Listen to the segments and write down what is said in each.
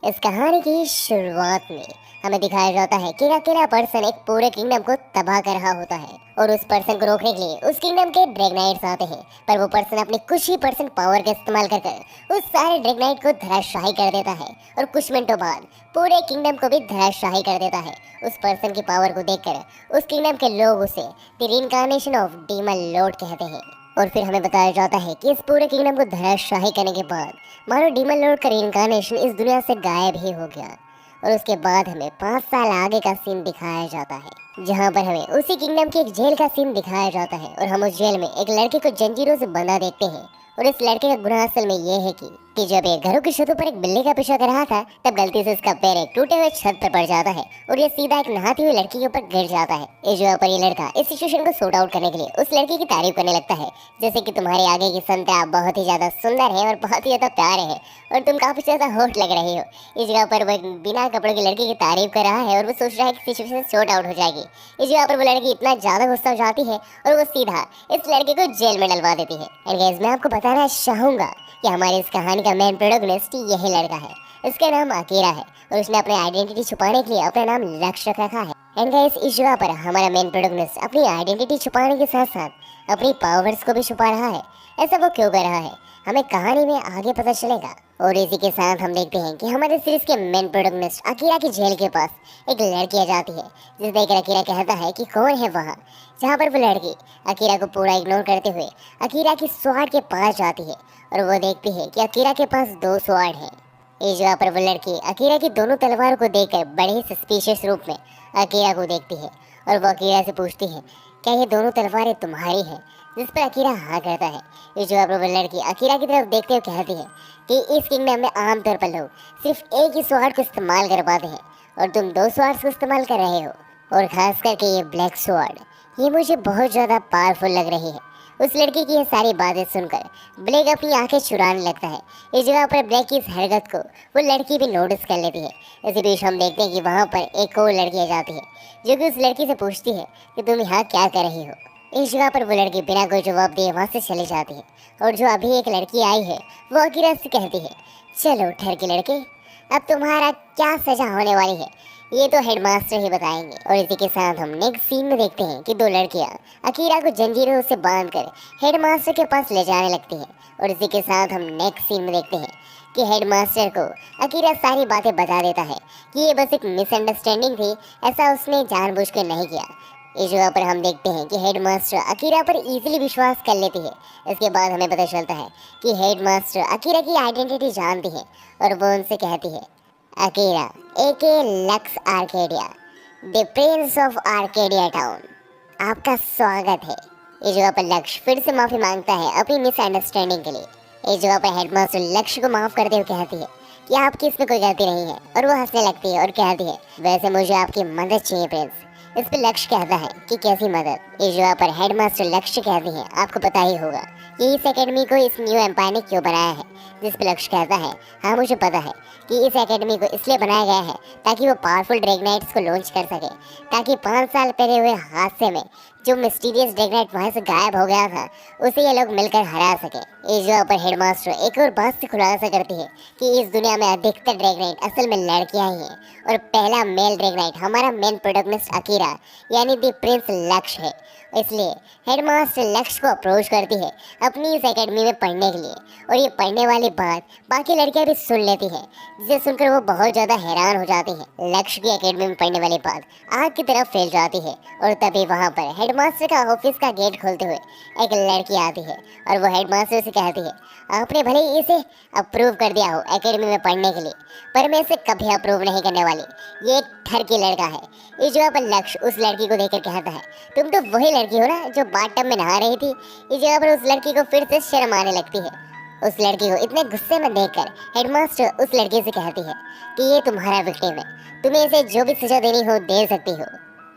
इस कहानी की शुरुआत में हमें दिखाया जाता है कि एक अकेला पर्सन एक पूरे किंगडम को तबाह कर रहा होता है और उस पर्सन को रोकने के लिए उस किंगडम के ड्रैगनाइट्स आते हैं। पर वो पर्सन अपने कुछ ही पर्सन पावर का इस्तेमाल कर उस सारे ड्रैगनाइट को धराशाही कर देता है और कुछ मिनटों बाद पूरे किंगडम को भी धराशाही कर देता है। उस पर्सन की पावर को देखकर उस किंगडम के लोग उसे the reincarnation of demon Lord कहते हैं। और फिर हमें बताया जाता है कि इस पूरे किंगडम को धराशाही करने के बाद मानो डीमन लॉर्ड का रीइंकार्नेशन इस दुनिया से गायब ही हो गया। और उसके बाद हमें 5 साल आगे का सीन दिखाया जाता है, जहाँ पर हमें उसी किंगडम की एक जेल का सीन दिखाया जाता है और हम उस जेल में एक लड़के को जंजीरों से बंधा देखते हैं। और इस लड़के का गुनाह असल में ये है कि जब एक घरों की छतों पर एक बिल्ली का पीछा कर रहा था, तब गलती से उसका पैर एक टूटे हुए छत पर पड़ जाता है और ये सीधा एक नहाती हुई लड़की के ऊपर गिर जाता है। इस जगह पर ये लड़का इस सिचुएशन को सॉर्ट आउट करने के लिए उस लड़की की तारीफ करने लगता है, जैसे कि तुम्हारे आगे की संतरा बहुत ही ज्यादा सुंदर है और बहुत ही ज्यादा प्यारे है और तुम काफी ज्यादा हॉट लग रही हो। इस जगह पर वो एक बिना कपड़ों की लड़की की तारीफ कर रहा है और वो सोच रहा है कि सिचुएशन सॉर्ट आउट हो जाएगी। इस जगह पर वो लड़की इतना ज्यादा गुस्सा हो जाती है और वो सीधा इस लड़के को जेल में डलवा देती है। एंड गाइस, मैं आपको बताना चाहूंगा कि हमारी इस कहानी का मेन प्रोटोगनिस्ट यही लड़का है। इसका नाम अकीरा है और उसने अपनी आइडेंटिटी छुपाने के लिए अपना नाम लक्ष्य रखा है। एंड गाइस, इस जगह पर हमारा मेन प्रोटोगनिस्ट अपनी आइडेंटिटी छुपाने के साथ साथ अपनी पावर्स को भी छुपा रहा है। ऐसा वो क्यों कर रहा है, हमें कहानी में आगे पता चलेगा। और इसी के साथ हम देखते हैं कि हमारे सीरीज के मेन प्रोटोगनिस्ट अकीरा की जेल के पास एक लड़की आ जाती है, जिसे देखकर अकीरा कहता है कि कौन है वहाँ। जहाँ पर वो लड़की अकीरा को पूरा इग्नोर करते हुए अकीरा की स्वॉर्ड के पास जाती है और वो देखती है कि अकीरा के पास 2 स्वॉर्ड हैं। इस जगह पर वो लड़की अकीरा की दोनों तलवारों को देखकर बड़े ही सस्पिशियस रूप में अकीरा को देखती है और वो अकीरा से पूछती है, क्या ये दोनों तलवारें तुम्हारी हैं? जिस पर अकीरा हाँ करता है। इस जगह पर वो लड़की अकीरा की तरफ देखते हुए कहती है कि इस किंगडम में आमतौर पर लोग सिर्फ एक ही स्वॉर्ड को इस्तेमाल कर पाते हैं और तुम 2 स्वॉर्ड्स को इस्तेमाल कर रहे हो, और खास करके ये ब्लैक स्वॉर्ड, ये मुझे बहुत ज़्यादा पावरफुल लग रही है। उस लड़की की ये सारी बातें सुनकर ब्लैक अपनी आंखें चुराने लगता है। इस जगह पर ब्लैक की इस हरकत को वो लड़की भी नोटिस कर लेती है। इसी बीच हम देखते हैं कि वहाँ पर एक और लड़की आ जाती है, जो कि उस लड़की से पूछती है कि तुम यहाँ क्या कर रही हो। इस जगह पर वो लड़की बिना कोई जवाब दिए वहाँ से चली जाती है और जो अभी एक लड़की आई है वो अकीरा से कहती है, चलो ठहर के लड़के, अब तुम्हारा क्या सजा होने वाली है ये तो हेडमास्टर ही बताएंगे। और इसी के साथ हम नेक्स्ट सीन में देखते हैं कि 2 लड़कियां अकीरा को जंजीरों से बांधकर हेडमास्टर के पास ले जाने लगती हैं। और इसी के साथ हम नेक्स्ट सीन में देखते हैं कि हेडमास्टर को अकीरा सारी बातें बता देता है कि ये बस एक मिसअंडरस्टैंडिंग थी, ऐसा उसने जानबूझकर नहीं किया। इस जगह पर हम देखते हैं कि हेडमास्टर अकीरा पर इजीली विश्वास कर लेती है। इसके बाद हमें पता चलता है कि हेडमास्टर अकीरा की आइडेंटिटी जानती है और वो उनसे कहती है, Akira aka Lux Arcadia, the prince of Arcadia town, आपका स्वागत है। इस जगह पर लक्ष्य फिर से माफी मांगता है अपनी मिसअंडरस्टैंडिंग के लिए। इस जगह पर हेडमास्टर लक्ष्य को माफ करते हुए कहती है कि आपकी इसमें कोई गलती नहीं है और वो हंसने लगती है और कहती है, वैसे मुझे आपकी मदद चाहिए प्रिंस। इस पर लक्ष्य कहता है कि कैसी मदद। इस जगह पर हेडमास्टर लक्ष्य कहती है, आपको पता ही होगा कि इस एकेडमी को इस न्यू एम्पायर ने क्यों बनाया है। जिस पर लक्ष्य कहता है, हाँ मुझे पता है कि इस एकेडमी को इसलिए बनाया गया है ताकि वो पावरफुल ड्रैगनाइट्स को लॉन्च कर सके, ताकि 5 साल पहले हुए हादसे में जो मिस्टीरियस ड्रैगनाइट वहाँ से गायब हो गया था उसे ये लोग मिलकर हरा सके। इस जगह पर हेडमास्टर एक और बात से खुलासा करती है कि इस दुनिया में अधिकतर ड्रैगनाइट असल में लड़कियां ही हैं और पहला मेल ड्रैगनाइट हमारा मेन प्रोटोगनिस्ट अकीरा यानी द प्रिंस लक्ष्य है। इसलिए हेडमास्टर लक्ष्य को अप्रोच करती है अपनी इस एकेडमी में पढ़ने के लिए। और ये पढ़ने वाली बात बाकी लड़कियां भी सुन लेती हैं, जिसे सुनकर वो बहुत ज़्यादा हैरान हो जाती हैं। लक्ष्य की एकेडमी में पढ़ने वाली बात आग की तरफ फैल जाती है और तभी वहाँ पर हेडमास्टर का ऑफिस का गेट खोलते हुए एक लड़की आती है और वो हेडमास्टर से कहती है, आपने भले ही इसे अप्रूव कर दिया हो एकेडमी में पढ़ने के लिए, पर मैं इसे कभी अप्रूव नहीं करने वाली, ये एक ठरकी लड़का है। इस जगह पर लक्ष्य उस लड़की को देखकर कहता है, तुम तो वही लड़की हो ना जो बाथटब में नहा रही थी। इस जगह पर उस लड़की को फिर से शर्म आने लगती है। उस लड़की को इतने गुस्से में देखकर हेडमास्टर उस लड़की से कहती है कि ये तुम्हारा विक्टिम है, तुम्हें इसे जो भी सजा देनी हो दे सकती हो।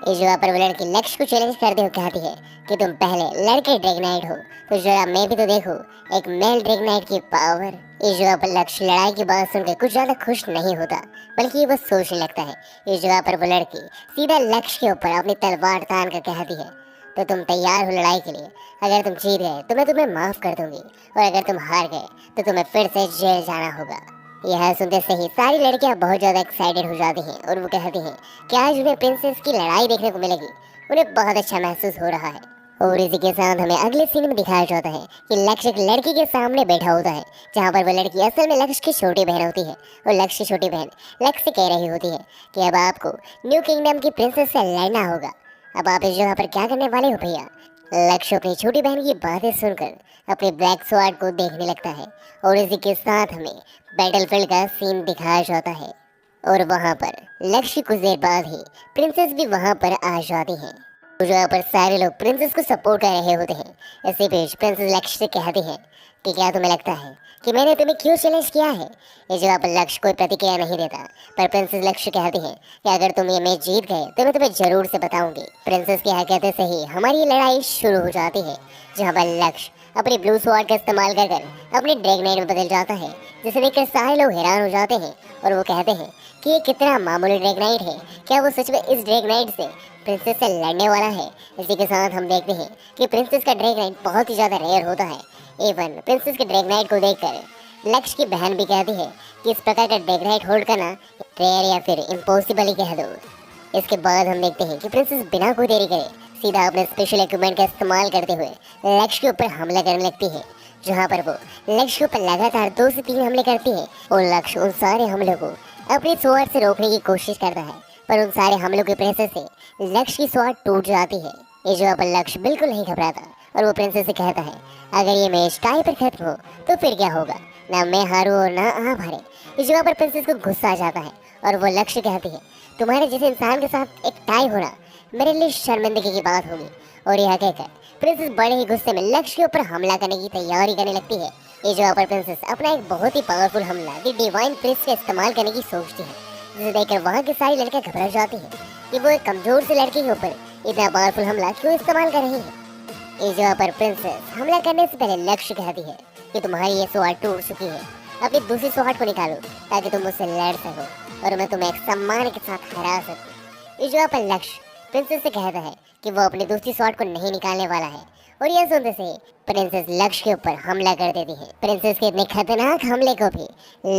इस जगह पर वो लड़की लक्ष्य को चैलेंज करते हुए कहती है कि तुम पहले लड़के ड्रैगनाइट हो तो जरा मैं भी तो देखूं एक मेल ड्रैगनाइट की पावर। इस जगह पर लक्ष्य लड़ाई की बात सुनकर कुछ ज्यादा खुश नहीं होता, बल्कि वो सोचने लगता है। इस जगह पर वो लड़की सीधा लक्ष्य के ऊपर अपनी तलवार तान कर कहती है, तो तुम तैयार हो लड़ाई के लिए? अगर तुम जीत गए तो मैं तुम्हें माफ कर दूंगी और अगर तुम हार गए तो तुम्हें फिर से जेल जाना होगा। यह सुनते से ही सारी लड़कियां बहुत ज्यादा एक्साइटेड हो जाती हैं और वो कहती हैं कि आज उन्हें प्रिंसेस की लड़ाई देखने को मिलेगी। उन्हें बहुत अच्छा महसूस हो रहा है। और इसी के साथ हमें अगले सीन में दिखाया जाता है कि लक्ष्य एक लड़की के सामने बैठा होता है, जहाँ पर वो लड़की असल में लक्ष्य की छोटी बहन होती है। और लक्ष्य की छोटी बहन लक्ष्य से कह रही होती है कि अब आपको न्यू किंगडम की प्रिंसेस से लड़ना होगा। अब आप इस जगह पर क्या करने वाले हो भैया? लक्ष्य अपनी छोटी बहन की बातें सुनकर अपने ब्लैक स्वॉर्ड को देखने लगता है। और इसी के साथ हमें बैटलफील्ड का सीन दिखाया जाता है। और वहाँ पर लक्ष्य कुछ देर बाद ही प्रिंसेस भी वहाँ पर आ जाती हैं। तो जहाँ पर सारे लोग प्रिंसेस को सपोर्ट कर रहे होते हैं। इसी बीच प्रिंसेस लक्ष्य से कहती है कि क्या तुम्हें लगता है कि मैंने तुम्हें क्यों चैलेंज किया है? इस जगह पर लक्ष्य कोई प्रतिक्रिया नहीं देता, पर प्रिंसेस लक्ष्य कहती है कि अगर तुम ये मैच जीत गए तो मैं तुम्हें जरूर से बताऊंगी। प्रिंसेस के यहाँ कहते से ही हमारी लड़ाई शुरू हो जाती है, जहाँ पर लक्ष्य अपनी ब्लू स्वॉर्ड का इस्तेमाल कर अपने ड्रैगनाइट में बदल जाता है, जिसे देखकर सारे लोग हैरान हो जाते हैं। और वो कहते हैं कि ये कितना मामूली ड्रैगनाइट है, क्या वो सच में इस ड्रैगनाइट से प्रिंसेस से लड़ने वाला है? इसी के साथ हम देखते हैं कि प्रिंसेस का ड्रैगनाइट बहुत ही ज़्यादा रेयर होता है। इवन प्रिंसेस के ड्रैगनाइट को देखकर लक्ष्य की बहन भी कहती है कि इस प्रकार का ड्रैगनाइट होल्ड करना रेयर या फिर इम्पॉसिबल ही कह दो। इसके बाद हम देखते हैं कि प्रिंसेस बिना कोई देरी करे सीधा अपने स्पेशल इक्विपमेंट का इस्तेमाल करते हुए लक्ष्य के ऊपर हमला करने लगती है, जहाँ पर वो लक्ष्य के ऊपर लगातार 2 से 3 हमले करती है। और लक्ष्य उन सारे हमलों को अपनी स्वॉर्ड से रोकने की कोशिश करता है, पर उन सारे हमलों की प्रेशर से लक्ष्य की स्वॉर्ड टूट जाती है। इस जगह पर लक्ष्य बिल्कुल नहीं घबराता और वो प्रिंसेस से कहता है अगर ये मैच टाई पर खत्म हो तो फिर क्या होगा, ना मैं हारूं और ना आप हारे। इस जगह पर प्रिंसेस को गुस्सा आ जाता है और वो लक्ष्य कहती है तुम्हारे जैसे इंसान के साथ एक टाई होना मेरे लिए शर्मिंदगी की बात होगी। और यह कहकर प्रिंसेस बड़े ही गुस्से में लक्ष्य के ऊपर हमला करने की तैयारी करने लगती है। इस जगह पर प्रिंसेस अपना एक बहुत ही पावरफुल हमला द डिवाइन प्रिंस का इस्तेमाल करने की सोचती है, जिसे देखकर वहाँ की सारी लड़कियां घबरा जाती हैं कि वो एक कमजोर सी लड़की के ऊपर इतना पावरफुल हमला क्यों इस्तेमाल कर रही है। इस जगह पर प्रिंसेस हमला करने से पहले लक्ष्य कहती है कि तुम्हारी ये स्वॉर्ड टूट चुकी है, अपनी दूसरी स्वॉर्ड को निकालो ताकि तुम मुझसे लड़ सको और मैं तुम्हें एक सम्मान के साथ हरा सकूं। इस जगह पर लक्ष्य प्रिंसेस से कहता है कि वो अपनी दूसरी स्वॉर्ड को नहीं निकालने वाला है। और यह सुनते से प्रिंसेस लक्ष्य के ऊपर हमला कर देती है। प्रिंसेस के इतने खतरनाक हमले को भी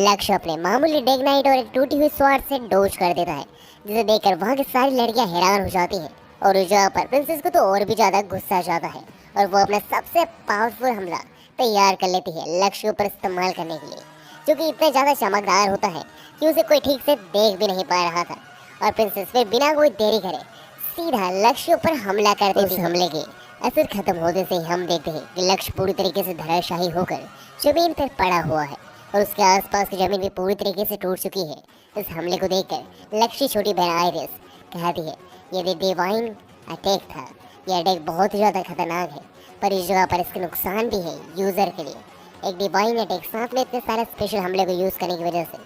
लक्ष्य अपने मामूली डैगनाइट और एक टूटी हुई स्वॉर्ड से डोज कर देता है, जिसे देखकर वहाँ की सारी लड़कियां हैरान हो जाती हैं। और उस जगह पर प्रिंसेस को तो और भी ज्यादा गुस्सा आ जाता है और वो अपना सबसे पावरफुल हमला तैयार कर लेती है लक्ष्य के ऊपर इस्तेमाल करने के लिए, जो कि इतना ज्यादा चमकदार होता है कि उसे कोई ठीक से देख भी नहीं पा रहा था। और प्रिंसेस फिर बिना कोई देरी करे सीधा लक्ष्य पर हमला कर देती है। हमले के असर खत्म होने से हम देखते हैं कि लक्ष्य पूरी तरीके से धराशायी होकर जमीन पर पड़ा हुआ है और उसके आसपास की जमीन भी पूरी तरीके से टूट चुकी है। इस हमले को देखकर लक्ष्य की छोटी बहन आइरिस कहती है ये डिवाइन अटैक था, यह अटैक बहुत ही ज़्यादा खतरनाक है, पर इस जगह पर इसके नुकसान भी है यूज़र के लिए। एक डिवाइन अटैक साथ में इतने सारे स्पेशल हमले को यूज़ करने की वजह से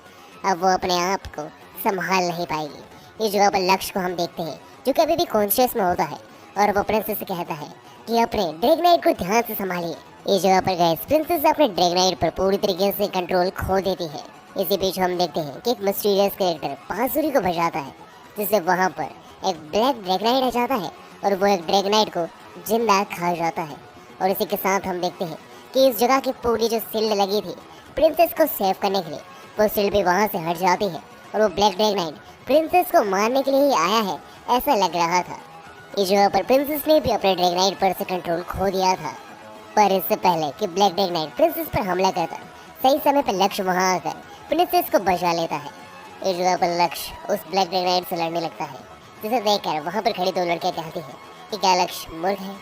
अब वो अपने आप को संभाल नहीं पाएगी। इस जगह पर लक्ष्य को हम देखते हैं जो कि अभी भी कॉन्शियस में होता है और वो प्रिंसेस से कहता है कि अपने ड्रैगनाइट को ध्यान से संभालिए। इस जगह पर गए प्रिंसेस अपने ड्रैगनाइट पर पूरी तरीके से कंट्रोल खो देती है। इसी बीच हम देखते हैं कि एक मिस्टीरियस कैरेक्टर बांसुरी को बजाता है, जिससे वहाँ पर एक ब्लैक ड्रैगनाइट आ जाता है और वो एक ड्रैगनाइट को जिंदा खा जाता है। और इसी के साथ हम देखते हैं कि इस जगह की पूरी जो शील्ड लगी थी प्रिंसेस को सेव करने के लिए, वो शील्ड भी वहाँ से हट जाती है और वो ब्लैक ड्रैगनाइट प्रिंसेस को मारने के लिए ही आया है ऐसा लग रहा था। इस जगह पर प्रिंसेस ने भी अपने ड्रैगनाइट पर से कंट्रोल खो दिया था, पर इससे पहले कि ब्लैक ड्रैगनाइट प्रिंसेस पर हमला करता सही समय पर लक्ष्य वहाँ आकर प्रिंसेस को बचा लेता है। इस जगह पर लक्ष्य उस ब्लैक ड्रैगनाइट से लड़ने लगता है, जिसे देखकर वहाँ पर खड़ी 2 लड़कियाँ कहती हैं कि क्या लक्ष्य मूर्ख है,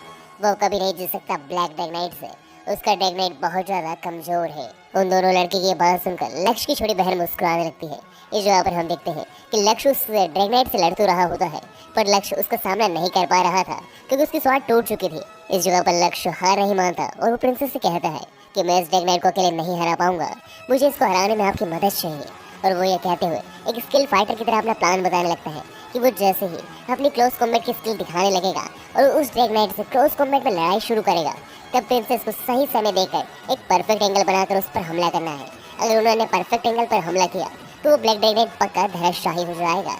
वो कभी नहीं जीत सकता ब्लैक ड्रैगनाइट से, उसका ड्रैगनाइट बहुत ज़्यादा कमज़ोर है। उन दोनों लड़की की बात सुनकर लक्ष्य की छोटी बहन मुस्कुराने लगती है। इस जगह पर हम देखते हैं कि लक्ष्य उस ड्रैगनाइट से लड़ तो रहा होता है, पर लक्ष्य उसका सामना नहीं कर पा रहा था क्योंकि उसकी स्वॉर्ड टूट चुकी थी। इस जगह पर लक्ष्य हार नहीं मानता और वो प्रिंसेस से कहता है कि मैं इस ड्रैगनाइट को अकेले नहीं हरा पाऊंगा, मुझे इसको हराने में आपकी मदद चाहिए। और वो ये कहते हुए एक स्किल फाइटर की तरह अपना प्लान बताने लगता है कि वो जैसे ही अपनी क्लोज कॉम्बैट की स्किल दिखाने लगेगा और उस ड्रैगनाइट से क्लोज कॉम्बैट में लड़ाई शुरू करेगा, तब प्रिंसेस को सही समय देकर एक परफेक्ट एंगल बनाकर उस पर हमला करना है। अगर उन्होंने परफेक्ट एंगल पर हमला किया तो वो ब्लैक ड्रैगनाइट पक्का धराशायी हो जाएगा।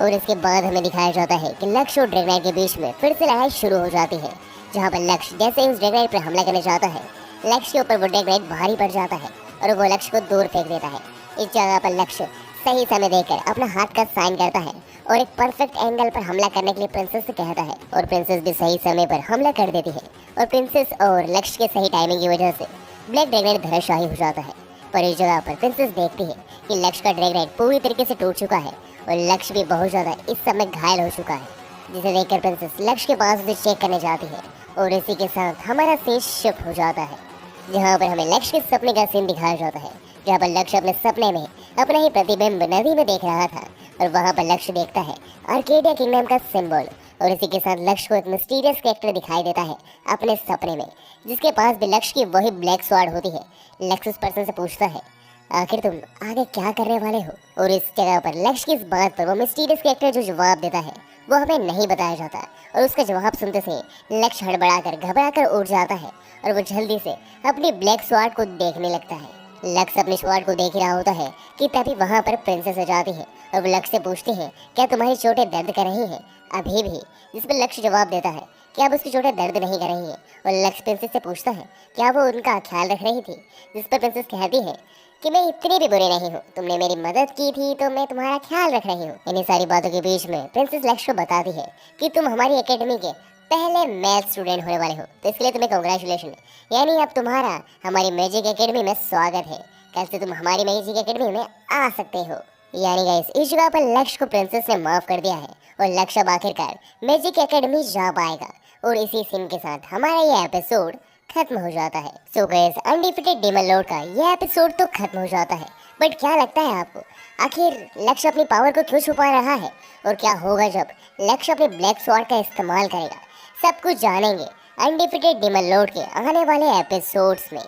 और इसके बाद हमें दिखाया जाता है कि लक्ष्य और ड्रैगनाइट के बीच में फिर से लड़ाई शुरू हो जाती है, जहाँ पर लक्ष्य जैसे ही उस ड्रैगनाइट पर हमला करने जाता है, लक्ष्य के ऊपर वो ड्रैगनाइट भारी पड़ जाता है और वो लक्ष्य को दूर फेंक देता है। इस जगह पर लक्ष्य सही समय देखकर अपना हाथ का साइन करता है और एक परफेक्ट एंगल पर हमला करने के लिए प्रिंसेस से कहता है और प्रिंसेस भी सही समय पर हमला कर देती है और प्रिंसेस और लक्ष्य के सही टाइमिंग की वजह से ब्लैक ड्रैगन धराशायी हो जाता है। पर इस जगह पर प्रिंसेस देखती है कि लक्ष्य का ड्रैगन पूरी तरीके से टूट चुका है और लक्ष्य भी बहुत ज्यादा इस समय घायल हो चुका है, जिसे देखकर प्रिंसेस लक्ष्य के पास उसे चेक करने जाती है और इसी के साथ हमारा सीन शिफ्ट हो जाता है, जहाँ पर हमें लक्ष्य के सपने का सीन दिखाया जाता है, जहाँ पर लक्ष्य अपने सपने में अपना ही प्रतिबिंब नदी में देख रहा था और वहाँ पर लक्ष्य देखता है आर्केडिया किंगडम का सिंबल और इसी के साथ लक्ष्य को एक मिस्टीरियस कैरेक्टर दिखाई देता है अपने सपने में, जिसके पास भी लक्ष्य की वही ब्लैक स्वॉर्ड होती है। लक्ष्य उस पर्सन से पूछता है आखिर तुम आगे क्या करने वाले हो, और इस जगह पर लक्ष्य की इस बात पर वो मिस्टीरियस कैरेक्टर जो जवाब देता है वो हमें नहीं बताया जाता और उसका जवाब सुनते से लक्ष्य हड़बड़ाकर घबराकर उठ जाता है और वो जल्दी से अपनी ब्लैक स्वॉर्ड को देखने लगता है। लक्ष्य अपनी स्वॉर्ड को देख रहा होता है कि तभी वहाँ पर प्रिंसेस आ जाती है और वो लक्ष्य से पूछती है क्या तुम्हारी चोटें दर्द कर रही हैं अभी भी, जिस पर लक्ष्य जवाब देता है कि अब उसकी चोटें दर्द नहीं कर रही हैं और लक्ष्य प्रिंसेस से पूछता है क्या वो उनका ख्याल रख रही थी, जिस पर प्रिंसेस कहती है कि मैं इतनी भी बुरी नहीं हूँ, तुमने मेरी मदद की थी तो मैं तुम्हारा ख्याल रख रही हूँ। इन्हीं सारी बातों के बीच में प्रिंसेस लक्ष्य को बताती है कि तुम हमारी एकेडमी के पहले मैथ स्टूडेंट होने वाले हो, तो इसके लिए तुम्हें कंग्रेचुलेशन, यानी अब तुम्हारा हमारी मैजिक एकेडमी में स्वागत है, कल से तुम हमारी मैजिक एकेडमी में आ सकते हो। यानी गाइस इस जगह पर लक्ष्य को प्रिंसेस ने माफ कर दिया है और लक्ष्य अब आखिरकार मैजिक एकेडमी जा पाएगा और इसी सीन के साथ हमारा ये एपिसोड खत्म हो जाता है। So guys undefeated demon lord का ये एपिसोड तो खत्म हो जाता है, बट क्या लगता है आपको आखिर लक्ष्य अपनी पावर को क्यों छुपा रहा है और क्या होगा जब लक्ष्य अपने ब्लैक स्वॉर्ड का इस्तेमाल करेगा, सब कुछ जानेंगे अनडिफिटेड डेमन लॉर्ड के आने वाले एपिसोड्स में।